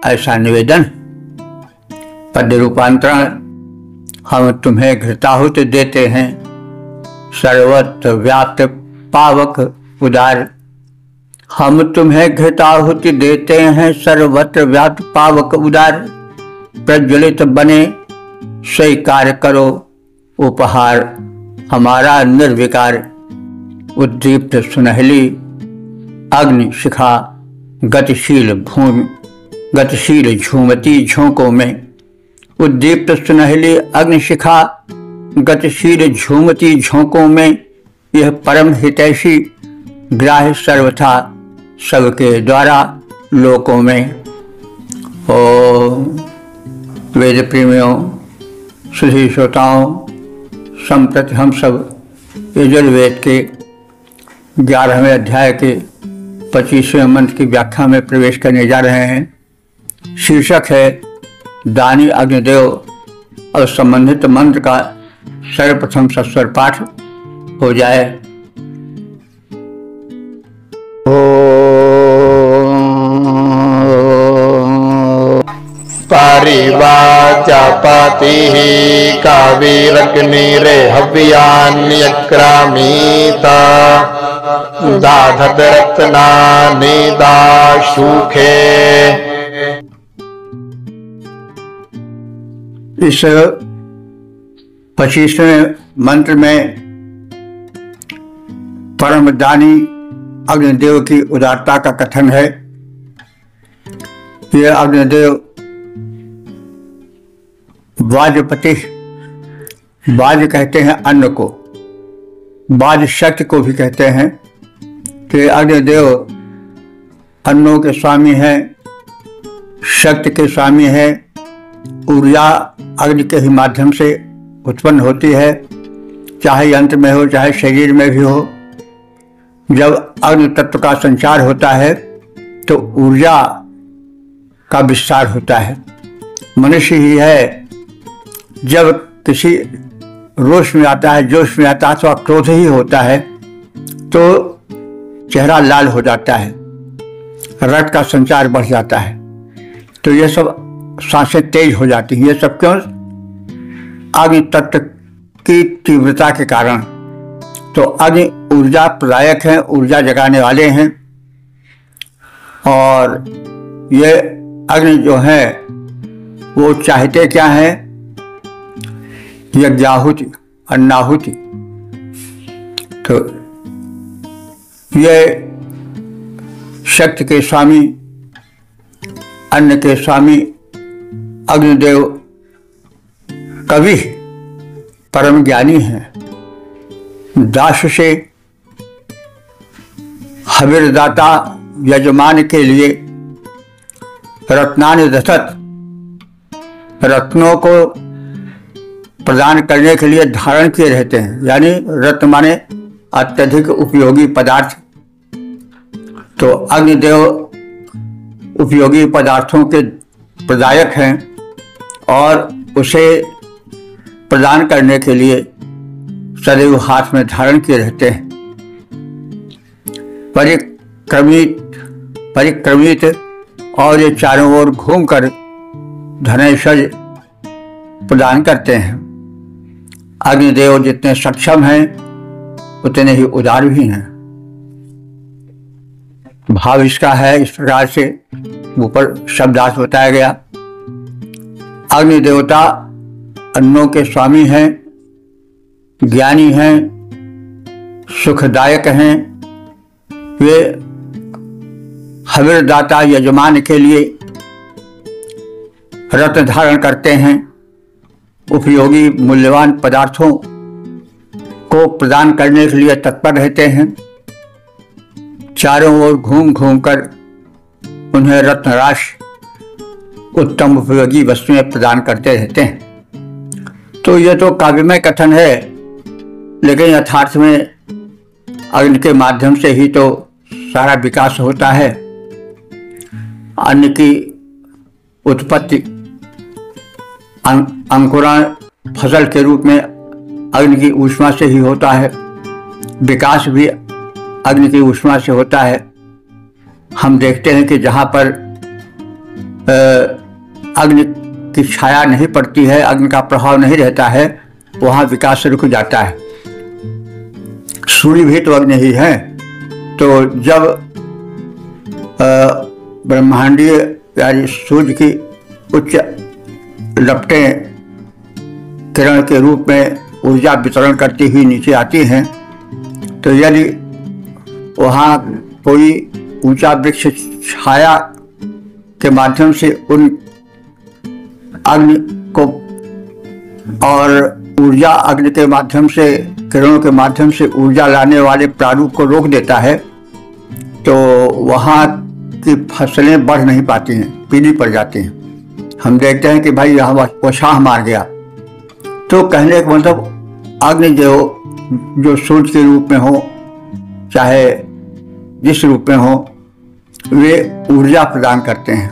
ऐसा निवेदन। पद्य रूपांतरण। हम तुम्हें घृताहुति देते हैं, सर्वत्र व्याप्त पावक उदार। हम तुम्हें घृताहुति देते हैं, सर्वत्र व्याप्त पावक उदार। प्रज्वलित बने स्वीकार करो उपहार हमारा निर्विकार। उद्दीप्त सुनहली अग्नि शिखा गतिशील भूमि, गतिशील झूमती झोंकों में। उद्दीप्त सुनहली अग्नि शिखा गतिशील झूमती झोंकों में, यह परम हितैषी ग्राह्य सर्वथा सबके द्वारा लोकों में। ओम वेद प्रेमियों, सुधी श्रोताओं, संप्रति हम सब यजुर्वेद के 11वें अध्याय के 25वें मंत्र की व्याख्या में प्रवेश करने जा रहे हैं। शीर्षक है दानी अग्निदेव और संबंधित मंत्र का सर्वप्रथम सस्वर पाठ हो जाए। परिवाचपति कावीरग्निरे हव्यान्यक्रामीता दाधत रत्नानि दाशुखे। इस 25वें मंत्र में परम दानी अग्निदेव की उदारता का कथन है। यह अग्निदेव वाजपति, वाज कहते हैं अन्न को, वाज शक्ति को भी कहते हैं कि अग्निदेव अन्नों के स्वामी हैं, शक्ति के स्वामी हैं। ऊर्जा अग्नि के ही माध्यम से उत्पन्न होती है, चाहे यंत्र में हो चाहे शरीर में भी हो। जब अग्नि तत्व का संचार होता है तो ऊर्जा का विस्तार होता है। मनुष्य ही है, जब किसी रोष में आता है, जोश में आता है, तो क्रोध ही होता है तो चेहरा लाल हो जाता है, रक्त का संचार बढ़ जाता है, तो ये सब सांसें तेज हो जाती हैं। ये सब क्यों? अग्नि तत्व की तीव्रता के कारण। तो अग्नि ऊर्जा प्रदायक है, ऊर्जा जगाने वाले हैं। और ये अग्नि जो है वो चाहते क्या है? यज्ञाहुति, अन्नाहुति। तो ये शक्ति के स्वामी, अन्न के स्वामी अग्निदेव कवि परम ज्ञानी हैं। दास से हविर्दाता यजमान के लिए रत्नानि दधत, रत्नों को प्रदान करने के लिए धारण किए रहते हैं। यानी रत्न माने अत्यधिक उपयोगी पदार्थ। तो अग्निदेव उपयोगी पदार्थों के प्रदायक हैं और उसे प्रदान करने के लिए सदैव हाथ में धारण किए रहते हैं। परिक्रमित और ये चारों ओर घूमकर धनैश्वर्य प्रदान करते हैं। अग्निदेव जितने सक्षम हैं उतने ही उदार भी हैं। भाव इसका है इस प्रकार से ऊपर शब्दार्थ बताया गया। अग्नि देवता अन्नों के स्वामी हैं, ज्ञानी हैं, सुखदायक हैं। वे हविर्दाता यजमान के लिए रत्न धारण करते हैं, उपयोगी मूल्यवान पदार्थों को प्रदान करने के लिए तत्पर रहते हैं। चारों ओर घूम घूम कर उन्हें रत्नराशि उत्तम उपयोगी वस्तुएं प्रदान करते रहते हैं। तो यह तो काव्यमय कथन है, लेकिन यथार्थ में अग्नि के माध्यम से ही तो सारा विकास होता है। अन्न की उत्पत्ति अंकुरण फसल के रूप में अग्नि की ऊष्मा से ही होता है, विकास भी अग्नि की ऊष्मा से होता है। हम देखते हैं कि जहाँ पर अग्नि की छाया नहीं पड़ती है, अग्नि का प्रभाव नहीं रहता है, वहाँ विकास रुक जाता है। सूर्य भी तो अग्नि ही है। तो जब ब्रह्मांडीय यानी सूर्य की उच्च लपटें किरण के रूप में ऊर्जा वितरण करती हुई नीचे आती हैं, तो यदि वहाँ कोई ऊंचा वृक्ष छाया के माध्यम से उन अग्नि को और ऊर्जा अग्नि के माध्यम से किरणों के माध्यम से ऊर्जा लाने वाले प्रारूप को रोक देता है, तो वहाँ की फसलें बढ़ नहीं पाती हैं, पीली पड़ जाती हैं। हम देखते हैं कि भाई यहाँ वशाह मार गया। तो कहने का मतलब अग्नि जो सूर्य के रूप में हो चाहे जिस रूप में हो, वे ऊर्जा प्रदान करते हैं।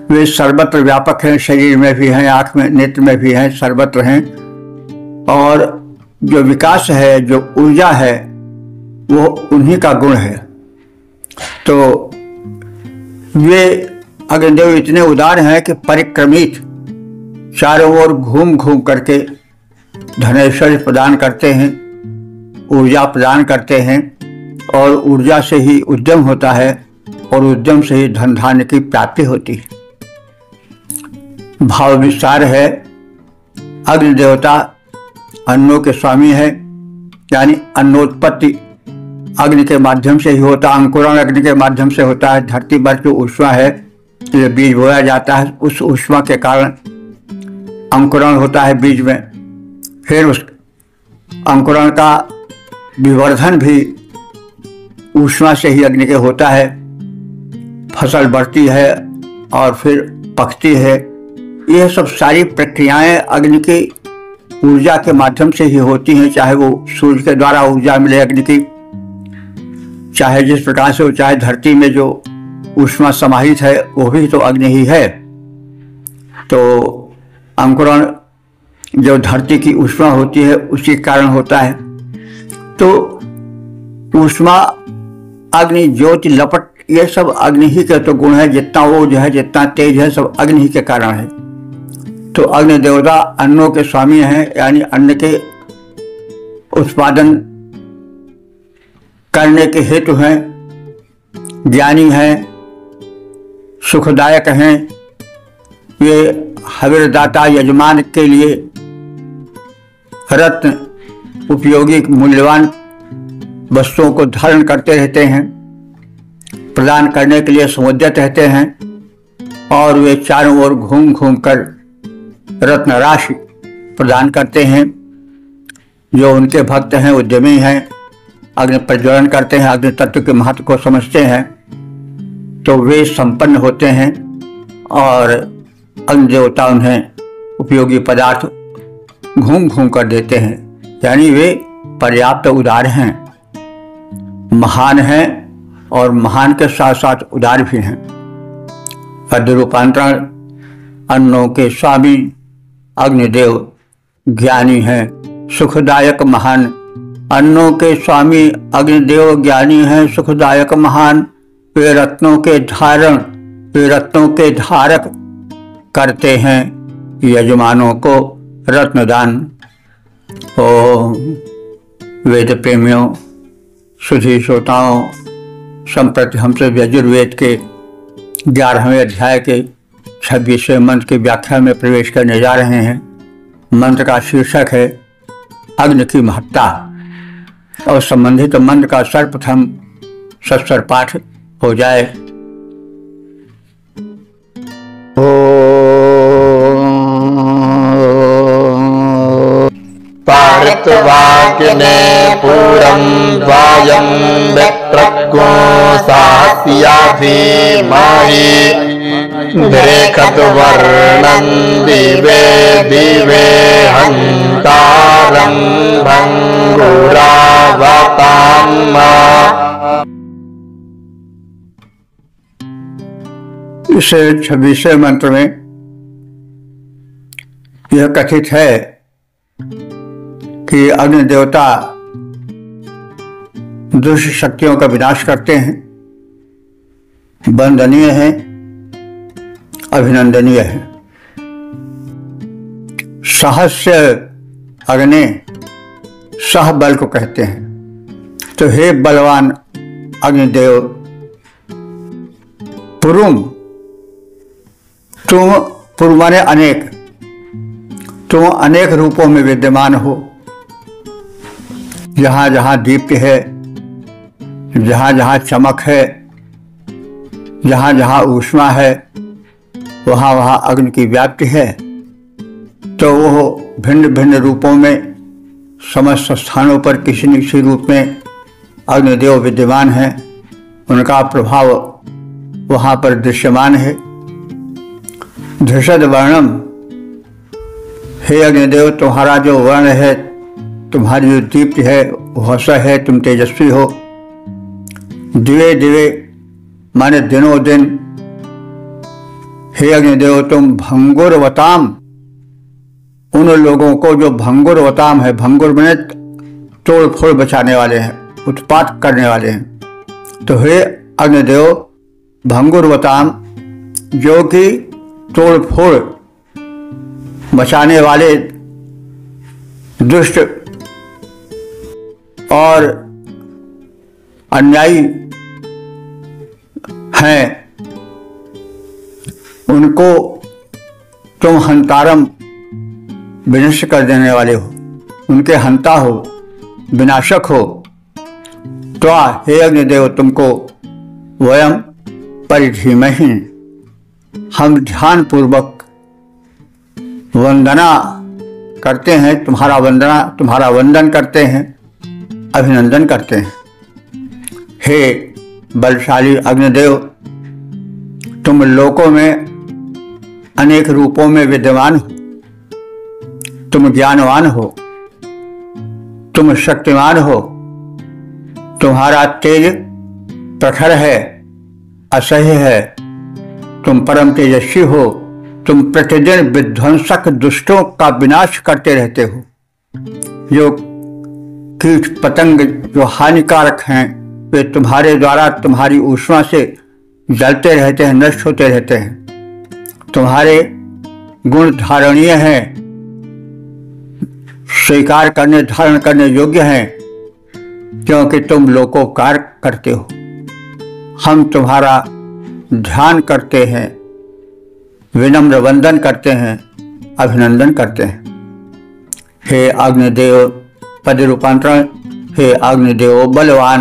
वे सर्वत्र व्यापक हैं, शरीर में भी हैं, आँख में नेत्र में भी हैं, सर्वत्र हैं। और जो विकास है, जो ऊर्जा है, वो उन्हीं का गुण है। तो वे अग्निदेव इतने उदार हैं कि परिक्रमित चारों ओर घूम घूम करके धनैश्वर्य प्रदान करते हैं, ऊर्जा प्रदान करते हैं, और ऊर्जा से ही उद्यम होता है और उद्यम से ही धन धान्य की प्राप्ति होती है। भाव विस्तार है। अग्नि देवता अन्नों के स्वामी है, यानी अन्नोत्पत्ति अग्नि के माध्यम से ही होता, अंकुरण अग्नि के माध्यम से होता है। धरती पर जो ऊष्मा है, जो बीज बोया जाता है, उस ऊष्मा के कारण अंकुरण होता है बीज में। फिर उस अंकुरण का विवर्धन भी ऊष्मा से ही अग्नि के होता है। फसल बढ़ती है और फिर पकती है। यह सब सारी प्रक्रियाएं अग्नि की ऊर्जा के माध्यम से ही होती हैं, चाहे वो सूर्य के द्वारा ऊर्जा मिले अग्नि की, चाहे जिस प्रकार से हो, चाहे धरती में जो ऊष्मा समाहित है वो भी तो अग्नि ही है। तो अंकुरण जो धरती की ऊष्मा होती है उसी कारण होता है। तो ऊष्मा, अग्नि, ज्योति, लपट, ये सब अग्नि ही के तो गुण है। जितना वो जो है, जितना तेज है, सब अग्नि ही के कारण है। तो अग्नि देवता अन्नों के स्वामी हैं, यानी अन्न के उत्पादन करने के हेतु हैं, ज्ञानी हैं, सुखदायक हैं। वे हविर्दाता यजमान के लिए रत्न उपयोगी मूल्यवान वस्तुओं को धारण करते रहते हैं, प्रदान करने के लिए समुद्यत रहते हैं। और वे चारों ओर घूम घूम कर रत्न राशि प्रदान करते हैं। जो उनके भक्त हैं, उद्यमी हैं, अग्नि प्रज्वलन करते हैं, अग्नि तत्व के महत्व को समझते हैं, तो वे संपन्न होते हैं और अग्नि देवता उन्हें उपयोगी पदार्थ घूम घूम कर देते हैं। यानी वे पर्याप्त उदार हैं, महान हैं और महान के साथ साथ उदार भी हैं। पद रूपांतरण अन्नों के स्वामी अग्निदेव ज्ञानी हैं सुखदायक महान। अन्नों के स्वामी अग्निदेव ज्ञानी हैं सुखदायक महान। वे रत्नों के धारक करते हैं यजमानों को रत्नदान। ओम वेद प्रेमियों, सुधी श्रोताओं, संप्रति हमसे यजुर्वेद के 11वें अध्याय के 26वें मंत्र की व्याख्या में प्रवेश करने जा रहे हैं। मंत्र का शीर्षक है अग्नि की महत्ता और संबंधित मंत्र का सर्वप्रथम सस्वर पाठ हो जाए। पार्थवाग्ने पूरं द्वायं विप्रज्ञो सास्या धीमहि द्रेखद्वर्णं दिवे दिवे हन्तारं भङ्गुरावताम्मा। इस 26वें मंत्र में यह कथित है कि अग्नि देवता दुष्ट शक्तियों का विनाश करते हैं, वंदनीय है, अभिनंदनीय है। सहस्य अग्नि सह बल को कहते हैं। तो हे बलवान अग्निदेव, तुम माने अनेक, तुम अनेक रूपों में विद्यमान हो। जहां जहां दीप्ति है, जहां जहां चमक है, जहां जहां ऊष्मा है, वहां वहां अग्नि की व्याप्ति है। तो वो भिन्न भिन्न रूपों में समस्त स्थानों पर किसी न किसी रूप में अग्निदेव विद्यमान है। उनका प्रभाव वहां पर दृश्यमान है। धृषद वर्णम, हे अग्निदेव, तुम्हारा जो वर्ण है, तुम्हारी जो दीप्ति है वह स है, तुम तेजस्वी हो। दिवे दिवे माने दिनों दिन। हे अग्निदेव, तुम भंगुरवताम, उन लोगों को जो भंगुरवताम है, भंगुर माने तोड़ फोड़ बचाने वाले हैं, उत्पात करने वाले हैं। तो हे अग्निदेव भंगुरवताम, जो कि तोड़ फोड़ बचाने वाले दुष्ट और अन्यायी हैं, उनको तुम हंतारम विनष्ट कर देने वाले हो, उनके हंता हो, विनाशक हो। तो हे अग्निदेव, तुमको वयम परिधीमहि, हम ध्यान पूर्वक वंदना करते हैं, तुम्हारा वंदन करते हैं, अभिनंदन करते हैं। हे बलशाली अग्निदेव, तुम लोकों में अनेक रूपों में विद्यमान हो, तुम ज्ञानवान हो, तुम शक्तिमान हो, तुम्हारा तेज प्रखर है, असह्य है, तुम परम तेजस्वी हो। तुम प्रतिदिन विध्वंसक दुष्टों का विनाश करते रहते हो। जो कीट पतंग जो हानिकारक हैं, वे तुम्हारे द्वारा, तुम्हारी ऊष्मा से जलते रहते हैं, नष्ट होते रहते हैं। तुम्हारे गुण धारणीय हैं, स्वीकार करने, धारण करने योग्य हैं, क्योंकि तुम लोकोपकार करते हो। हम तुम्हारा ध्यान करते हैं, विनम्र वंदन करते हैं, अभिनंदन करते हैं। हे अग्निदेव पद रूपांतरण, हे अग्निदेव बलवान,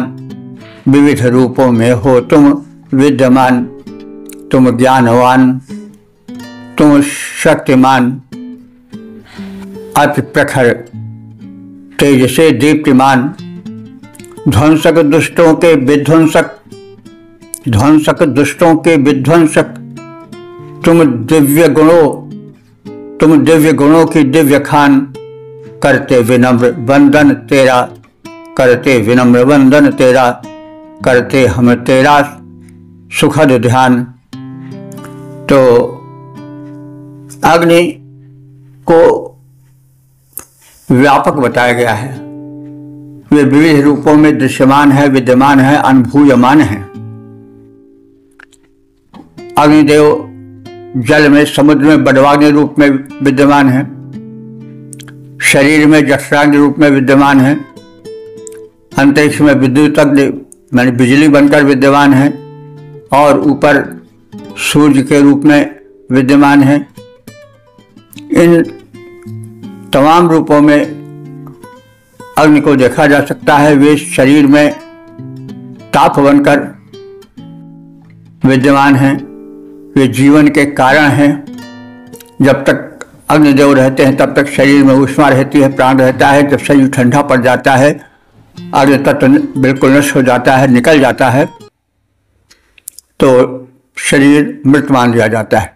विविध रूपों में हो तुम विद्यमान, तुम ज्ञानवान, तुम शक्तिमान, अति प्रखर, तेज से दीप्तिमान, ध्वंसक दुष्टों के विध्वंसक, ध्वंसक दुष्टों के विध्वंसक। तुम दिव्य गुणों की दिव्य खान, करते विनम्र वंदन तेरा, करते विनम्र वंदन तेरा, करते हम तेरा सुखद ध्यान। तो अग्नि को व्यापक बताया गया है। वे विविध रूपों में दृश्यमान है, विद्यमान है, अनुभूयमान है। अग्निदेव जल में, समुद्र में बड़वाग्नि रूप में विद्यमान है, शरीर में जठराग्नि रूप में विद्यमान है, अंतरिक्ष में विद्युत अग्नि माने बिजली बनकर विद्यमान है, और ऊपर सूर्य के रूप में विद्यमान है। इन तमाम रूपों में अग्नि को देखा जा सकता है। वे शरीर में ताप बनकर विद्यमान हैं। वे जीवन के कारण हैं। जब तक अग्निदेव रहते हैं तब तक शरीर में ऊष्मा रहती है, प्राण रहता है। जब शरीर ठंडा पड़ जाता है, अग्नि तत्व बिल्कुल नष्ट हो जाता है, निकल जाता है, तो शरीर मृत मान लिया जाता है।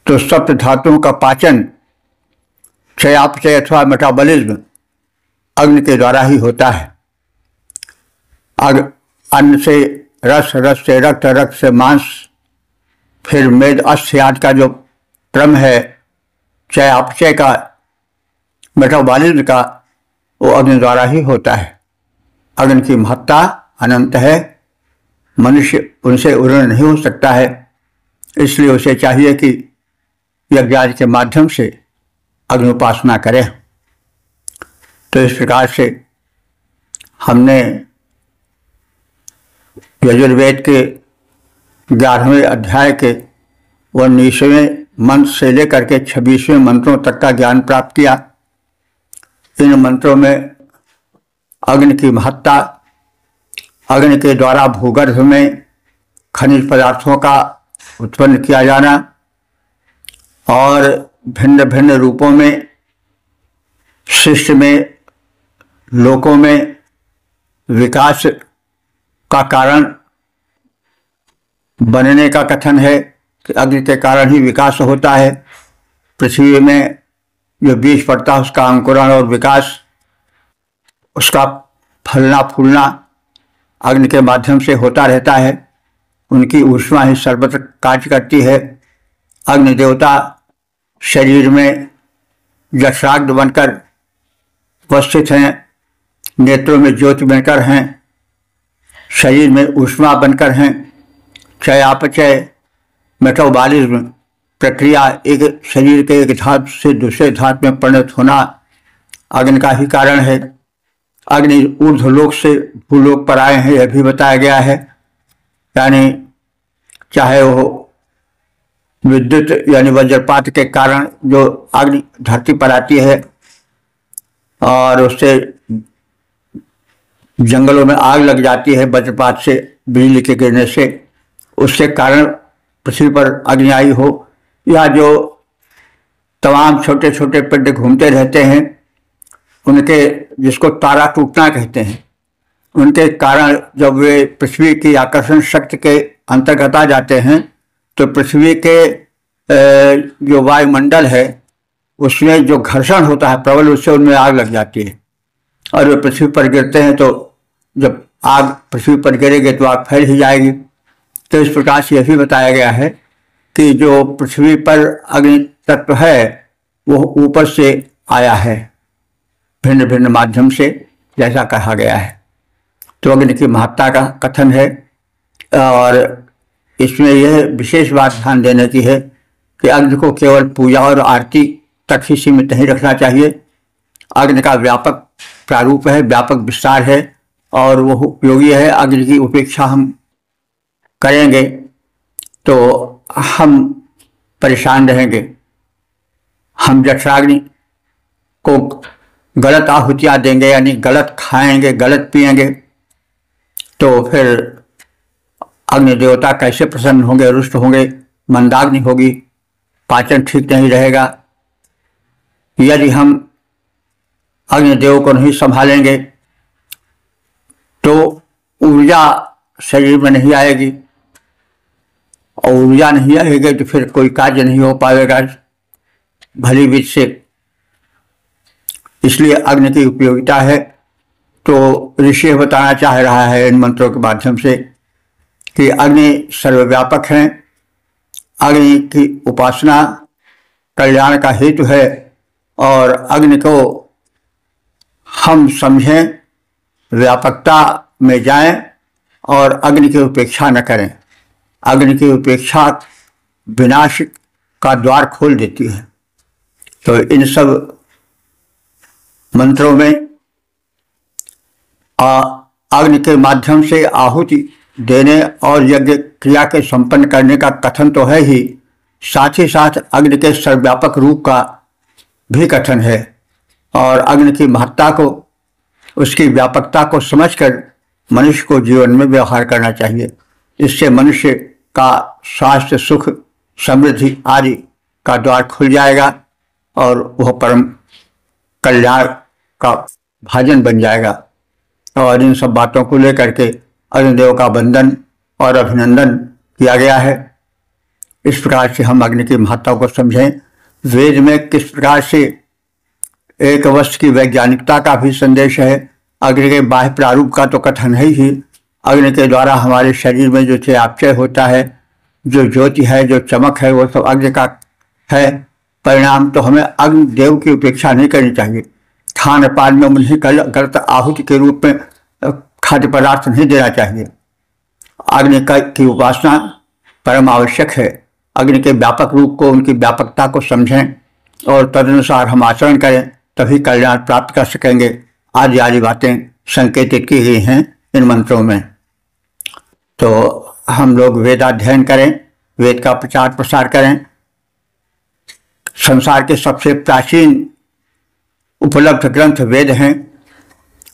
तो सप्त धातुओं का पाचन, चयापचय अथवा मेटाबॉलिज्म अग्नि के द्वारा ही होता है। अन्न से रस, रस से रक्त, रक्त से मांस, फिर मेद, अस्थि आदि का जो क्रम है चयापचय का, मेटाबॉलिज्म का, वो अग्नि द्वारा ही होता है। अग्नि की महत्ता अनंत है। मनुष्य उनसे उन्नत नहीं हो सकता है। इसलिए उसे चाहिए कि यज्ञ के माध्यम से अग्नि उपासना करे। तो इस प्रकार से हमने यजुर्वेद के 11वें अध्याय के 19वें मंत्र से लेकर के 26वें मंत्रों तक का ज्ञान प्राप्त किया। इन मंत्रों में अग्नि की महत्ता, अग्नि के द्वारा भूगर्भ में खनिज पदार्थों का उत्पन्न किया जाना और भिन्न भिन्न रूपों में सृष्टि में, लोकों में विकास का कारण बनने का कथन है कि अग्नि के कारण ही विकास होता है। पृथ्वी में जो बीज पड़ता है उसका अंकुरण और विकास, उसका फलना फूलना अग्नि के माध्यम से होता रहता है। उनकी ऊष्मा ही सर्वत्र कार्य करती है। अग्नि देवता शरीर में जठराग्नि बनकर उपस्थित हैं, नेत्रों में ज्योति बनकर हैं, शरीर में ऊष्मा बनकर हैं। चयापचय मेटाबॉलिज्म प्रक्रिया, एक शरीर के एक धातु से दूसरे धातु में परिणत होना अग्नि का ही कारण है। अग्नि ऊर्ध्वलोक से भूलोक पर आए हैं, यह भी बताया गया है। यानी चाहे वो विद्युत यानी वज्रपात के कारण जो अग्नि धरती पर आती है और उससे जंगलों में आग लग जाती है वज्रपात से, बिजली के गिरने से, उसके कारण पृथ्वी पर अग्नि आई हो, या जो तमाम छोटे छोटे पिंड घूमते रहते हैं उनके, जिसको तारा टूटना कहते हैं, उनके कारण जब वे पृथ्वी की आकर्षण शक्ति के अंतर्गत आ जाते हैं तो पृथ्वी के जो वायुमंडल है उसमें जो घर्षण होता है प्रबल, उससे उनमें आग लग जाती है और वे पृथ्वी पर गिरते हैं। तो जब आग पृथ्वी पर गिरेगी तो आग फैल ही जाएगी। तो इस प्रकार से यह भी बताया गया है कि जो पृथ्वी पर अग्नि तत्व है वो ऊपर से आया है भिन्न भिन्न माध्यम से, जैसा कहा गया है। तो अग्नि की महत्ता का कथन है और इसमें यह विशेष बात ध्यान देने की है कि अग्नि को केवल पूजा और आरती तक ही सीमित नहीं रखना चाहिए। अग्नि का व्यापक प्रारूप है, व्यापक विस्तार है और वो उपयोगी है। अग्नि की उपेक्षा हम करेंगे तो हम परेशान रहेंगे। हम जठराग्नि को गलत आहुतियाँ देंगे, यानी गलत खाएंगे, गलत पिएंगे, तो फिर अग्नि देवता कैसे प्रसन्न होंगे, रुष्ट होंगे, मंदाग्नि होगी, पाचन ठीक नहीं रहेगा। यदि हम अग्निदेव को नहीं संभालेंगे तो ऊर्जा शरीर में नहीं आएगी और ऊर्जा नहीं आएगी तो फिर कोई कार्य नहीं हो पाएगा भली विधि से। इसलिए अग्नि की उपयोगिता है। तो ऋषि बताना चाह रहा है इन मंत्रों के माध्यम से कि अग्नि सर्वव्यापक है। अग्नि की उपासना कल्याण का हेतु है और अग्नि को हम समझें, व्यापकता में जाएं और अग्नि की उपेक्षा न करें। अग्नि की उपेक्षा विनाश का द्वार खोल देती है। तो इन सब मंत्रों में अग्नि के माध्यम से आहुति देने और यज्ञ क्रिया के संपन्न करने का कथन तो है ही, साथ ही साथ अग्नि के सर्वव्यापक रूप का भी कथन है। और अग्नि की महत्ता को, उसकी व्यापकता को समझकर मनुष्य को जीवन में व्यवहार करना चाहिए। इससे मनुष्य का स्वास्थ्य, सुख, समृद्धि आदि का द्वार खुल जाएगा और वह परम कल्याण का भाजन बन जाएगा। और इन सब बातों को लेकर के अग्निदेव का वंदन और अभिनंदन किया गया है। इस प्रकार से हम अग्नि की महत्ता को समझें। वेद में किस प्रकार से एक वस्तु की वैज्ञानिकता का भी संदेश है। अग्नि के बाह्य प्रारूप का तो कथन है ही। अग्नि के द्वारा हमारे शरीर में जो चयापचय होता है, जो ज्योति है, जो चमक है, वो सब अग्नि का है परिणाम। तो हमें अग्निदेव की उपेक्षा नहीं करनी चाहिए। खान पान में उन्हें गलत आहुति के रूप में खाद्य पदार्थ नहीं देना चाहिए। अग्नि की उपासना परम आवश्यक है। अग्नि के व्यापक रूप को, उनकी व्यापकता को समझें और तदनुसार हम आचरण करें, तभी कल्याण प्राप्त कर सकेंगे। आदि आदि बातें संकेतित की गई हैं इन मंत्रों में। तो हम लोग वेदाध्ययन करें, वेद का प्रचार प्रसार करें। संसार के सबसे प्राचीन उपलब्ध ग्रंथ वेद हैं।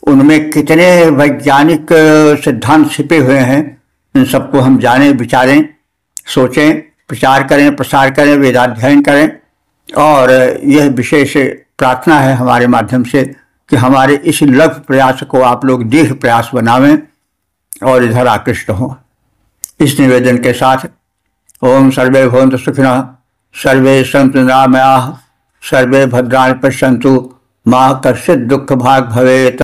उनमें कितने वैज्ञानिक सिद्धांत छिपे हुए हैं, इन सबको हम जानें, विचारें, सोचें, प्रचार करें, प्रसार करें, वेदाध्ययन करें। और यह विशेष प्रार्थना है हमारे माध्यम से कि हमारे इस लघु प्रयास को आप लोग दीर्घ प्रयास बनावें और इधर आकृष्ट हों। इस निवेदन के साथ ओम सर्वे भवन्तु सुखिनः, सर्वे सन्तु निरामयाः, सर्वे भद्राणि पश्यन्तु, मा कश्चित् दुःख भाग् भवेत्।